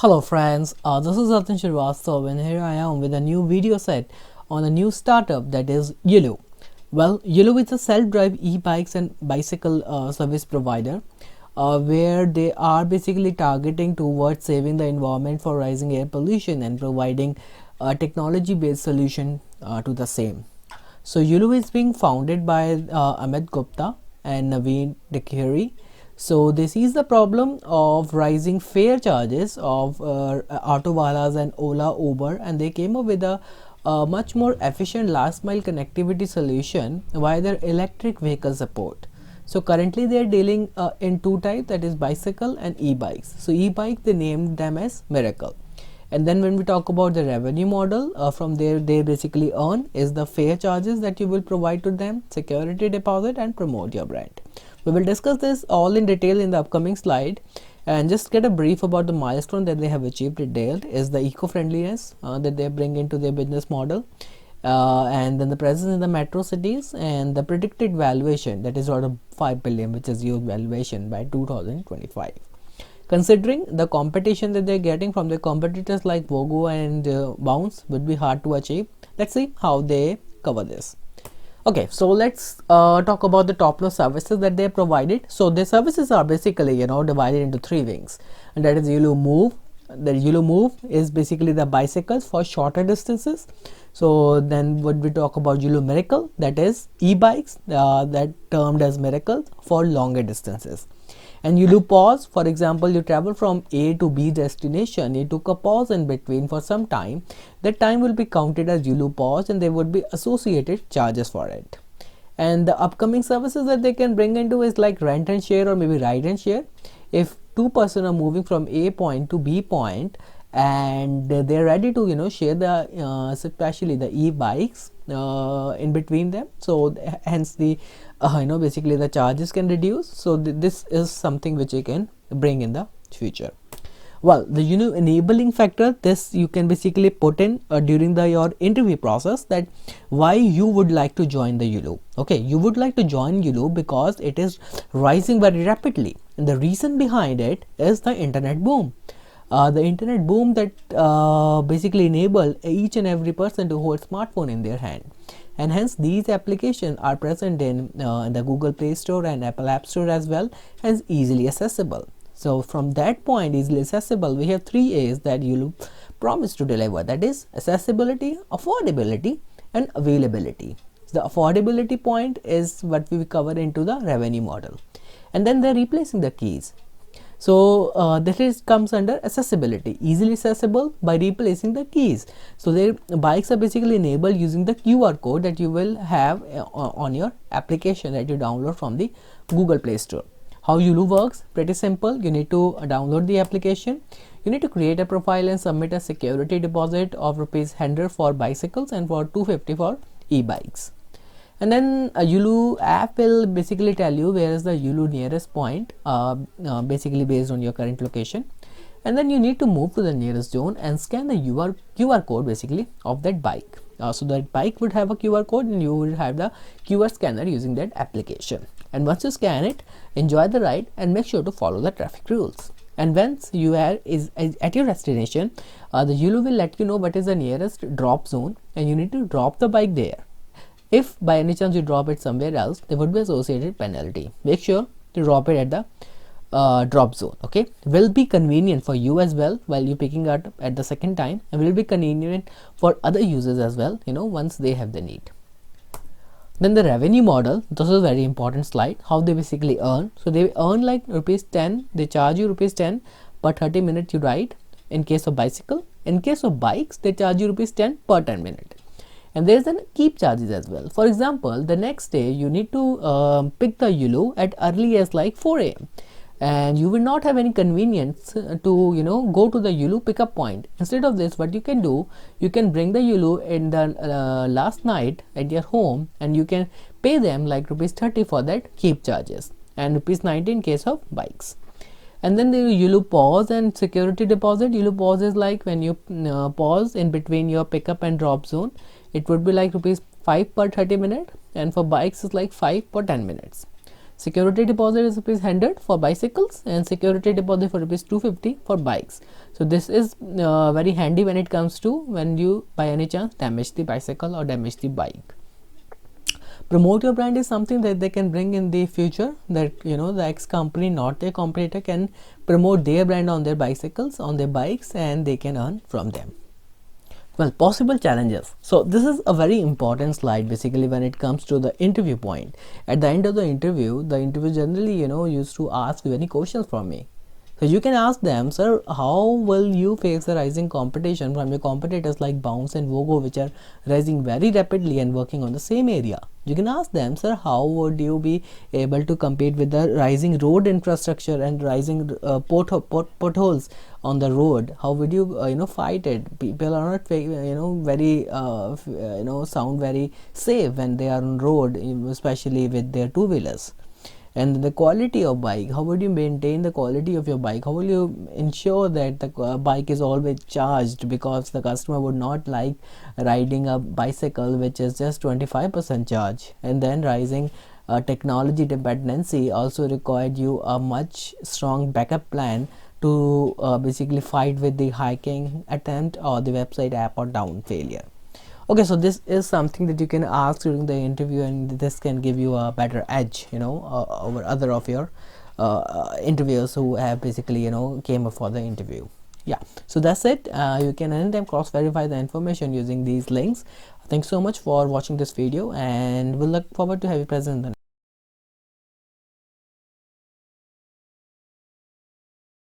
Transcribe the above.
Hello friends, this is Atin Shrivastava and here I am with a new video set on a new startup that is Yulu. Well, Yulu is a self-drive e-bikes and bicycle service provider where they are basically targeting towards saving the environment for rising air pollution and providing a technology-based solution to the same. So Yulu is being founded by Amit Gupta and Naveen Dekhiri. So they sees the problem of rising fare charges of auto walas and Ola Uber, and they came up with a much more efficient last mile connectivity solution via their electric vehicle support. So currently they are dealing in two types, that is bicycle and e-bikes. So e-bike they named them as Miracle. And then when we talk about the revenue model, from there they basically earn is the fare charges that you will provide to them, security deposit, and promote your brand. We will discuss this all in detail in the upcoming slide, and just get a brief about the milestone that they have achieved. Detailed is the eco-friendliness that they bring into their business model, and then the presence in the metro cities, and the predicted valuation that is sort of 5 billion, which is your valuation by 2025. Considering the competition that they're getting from their competitors like Vogo and Bounce would be hard to achieve. Let's see how they cover this. Okay, so let's talk about the top notch services that they provided. So their services are basically divided into three wings, and that is Yulu Move. The Yulu Move is basically the bicycles for shorter distances. So then when we talk about Yulu Miracle, that is e-bikes that termed as Miracles for longer distances. And Yulu Pause, for example, you travel from A to B destination, you took a pause in between for some time, that time will be counted as Yulu Pause and there would be associated charges for it. And the upcoming services that they can bring into is like rent and share or maybe ride and share. If two persons are moving from A point to B point and they're ready to share the especially the e-bikes in between them, so hence the basically the charges can reduce. So this is something which you can bring in the future. Well, the Yulu enabling factor, this you can basically put in during your interview process, that why you would like to join the Yulu. Okay, you would like to join Yulu because it is rising very rapidly, and the reason behind it is the internet boom. The internet boom that basically enable each and every person to hold smartphone in their hand, and hence these applications are present in the Google Play Store and Apple App Store as well, hence easily accessible. So from that point, easily accessible, we have three A's that you promise to deliver, that is accessibility, affordability, and availability. The affordability point is what we cover into the revenue model, and then they're replacing the keys. So that comes under accessibility, easily accessible by replacing the keys. So their bikes are basically enabled using the QR code that you will have on your application that you download from the Google Play Store. How Yulu works? Pretty simple. You need to download the application. You need to create a profile and submit a security deposit of ₹100 for bicycles and for 250 for e-bikes. And then a Yulu app will basically tell you where is the Yulu nearest point, basically based on your current location. And then you need to move to the nearest zone and scan the QR code basically of that bike. So that bike would have a QR code and you will have the QR scanner using that application. And once you scan it, enjoy the ride and make sure to follow the traffic rules. And once you are at your destination, the Yulu will let you know what is the nearest drop zone and you need to drop the bike there. If by any chance you drop it somewhere else, there would be associated penalty. Make sure to drop it at the drop zone. Okay, will be convenient for you as well while you picking up at the second time, and will be convenient for other users as well, once they have the need. Then the revenue model, this is a very important slide, how they basically earn. So they earn like ₹10, they charge you ₹10 per 30 minutes you ride in case of bicycle. In case of bikes, they charge you ₹10 per 10 minutes. And there is an keep charges as well. For example, the next day you need to pick the Yulu at early as like 4 a.m. and you will not have any convenience to go to the Yulu pickup point. Instead of this, what you can do, you can bring the Yulu in the last night at your home, and you can pay them like ₹30 for that keep charges and ₹90 in case of bikes. And then the Yulu Pause and security deposit. Yulu Pause is like when you pause in between your pickup and drop zone. It would be like ₹5 per 30 minutes, and for bikes it's like 5 per 10 minutes. Security deposit is rupees 100 for bicycles and security deposit for rupees 250 for bikes. So this is very handy when it comes to when you by any chance damage the bicycle or damage the bike. Promote your brand is something that they can bring in the future, that the ex company, not their competitor, can promote their brand on their bicycles, on their bikes, and they can earn from them. Well, possible challenges. So this is a very important slide basically when it comes to the interview point. At the end of the interview generally used to ask you any questions from me. So you can ask them, sir, how will you face the rising competition from your competitors like Bounce and Vogo, which are rising very rapidly and working on the same area? You can ask them, sir, how would you be able to compete with the rising road infrastructure and rising potholes on the road? How would you fight it? People are not very sound very safe when they are on road, especially with their two-wheelers. And the quality of bike, how would you maintain the quality of your bike? How will you ensure that the bike is always charged, because the customer would not like riding a bicycle which is just 25% charge? And then rising technology dependency also required you a much strong backup plan to basically fight with the hiking attempt or the website app or down failure. Okay, so this is something that you can ask during the interview, and this can give you a better edge over other of your interviewers who have basically came up for the interview. Yeah, so that's it. You can anytime cross verify the information using these links. Thanks so much for watching this video, and we'll look forward to have you present in the